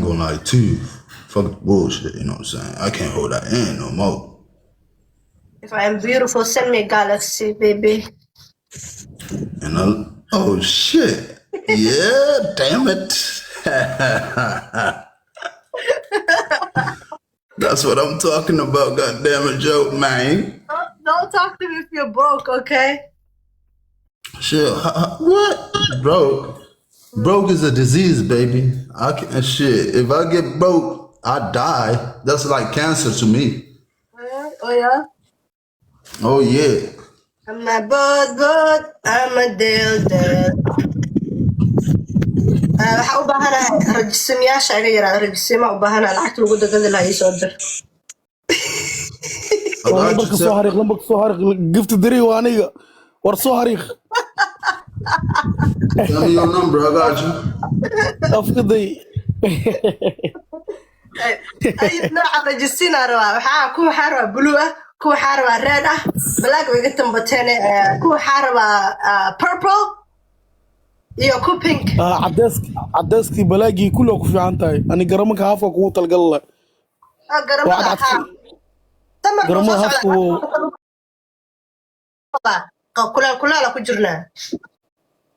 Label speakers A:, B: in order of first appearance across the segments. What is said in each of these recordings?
A: gonna lie to you. Fuck the bullshit, you know what I'm saying? I can't hold that in no more.
B: If I am beautiful, send me a galaxy, baby.
A: And oh shit. Yeah, damn it. That's what I'm talking about, goddamn it, joke, man.
B: Don't talk to me if you're broke, okay?
A: Shit, what? Broke is a disease, baby. I can't shit. If I get broke, I die. That's like cancer to me.
B: Oh yeah?
A: Oh yeah.
B: I'm a bud, I'm a deal. waxaa u baahanahay rajisamayaasha iga yaraada rajisima u baahana lacagta lagu dagadi lahaa ii soo dir
C: lambarka soo hariiq gift diri waa aniga war soo hariiq
A: Tell me your number, I got you.
C: afkaday
B: ay nooca rajisina rabaa kuwa waxaa rabaa blue ah kuwa waxaa rabaa red ah black way iga tambateen kuwa waxaa rabaa purple iyo ku pink
C: cadeyskii balaagii kulli ku fiican tahay ani garamanka haafka kugu talgal la
B: garamada
C: haafku
B: kulaala ku jirnaa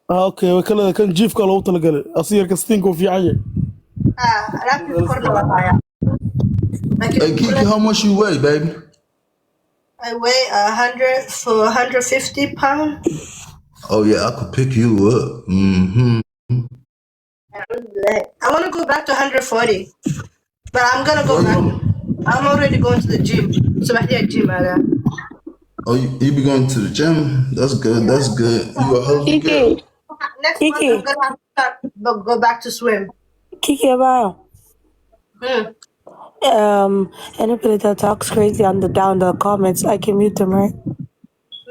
C: okay way kala kan jiifka loogu talgalay asiyar kastinka u fiican yahay
B: alaabtii korna waa haya
A: Hey Kiki, how much you weigh, baby?
B: I weigh 150 pounds.
A: Oh yeah, I could pick you up. Mm-hmm.
B: I want to go back to 140, but I'm gonna go back. I'm already going to the gym. So I did gym,
A: Oh, you be going to the gym? That's good. That's good. You a healthy girl.
B: Next month I'm gonna have to start, go back to swim.
D: Kiki about anybody that talks crazy down the comments, I can mute them, right?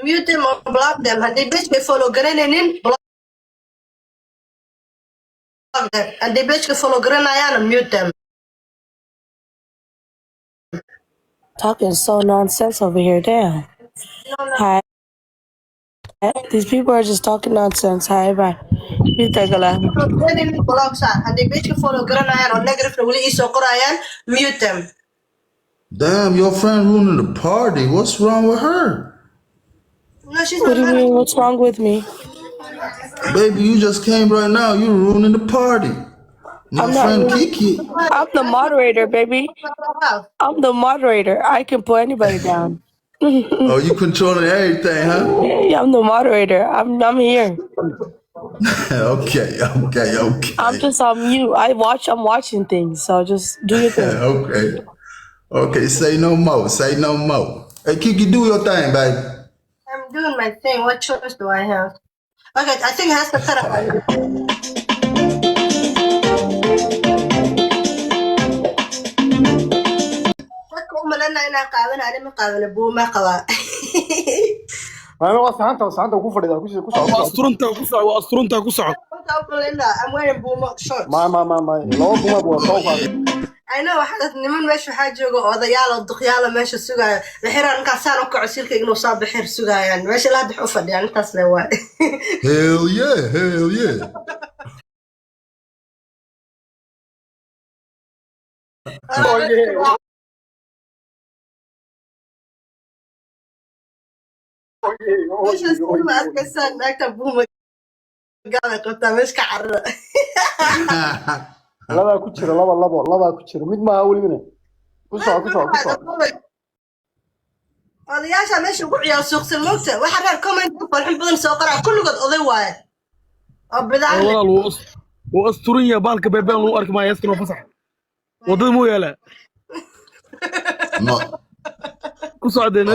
B: Mute them or block them. And they bitch can follow Grenin, block them. And they bitch can follow Grenayan and mute them.
D: Talking so nonsense over here, damn. Hi. These people are just talking nonsense. Hi, bye. You take a laugh.
B: And they bitch can follow Grenayan or negative so mute them.
A: Damn, your friend ruining the party. What's wrong with her?
B: No, she's
D: What do
B: not
D: you mean? What's wrong with me?
A: Baby, you just came right now. You ruining the party. My friend Kiki.
D: I'm the moderator, baby. I'm the moderator. I can put anybody down.
A: Oh, you controlling everything, huh?
D: Yeah, I'm the moderator. I'm here.
A: Okay.
D: I'm just on mute. I'm watching things, so just do your thing.
A: Okay, say no more. Hey, Kiki, do your thing, baby.
B: I'm doing my thing. What choice do I have? Okay, I think it has to cut up.
C: أنا وصلت وكفر أسطرنتا كسر
B: I'm wearing boom shorts.
C: ما لو بوما بوصوف
B: I know waxaad niman meesha waxaa jooga odayaal oo duqyaal meesha sugaya bixiraan ninkaasaan u kaco silka inuu soo bixir sugayaan meesha la hadda u fadhiyaan intaas le waay
A: Hell yeah.
C: لبا كجير لبا كجير mid ma wali mina ku soo
B: odayaasha meesha ugu ciyaar suuqsan moogta waxa reer comment farxin badan soo qoraa kulligood oday waaye oo bidaan
C: walaal asturnya baalka beebeen loo arki maayo iskano fasax wadada mooyala
A: No.
C: ku socdeen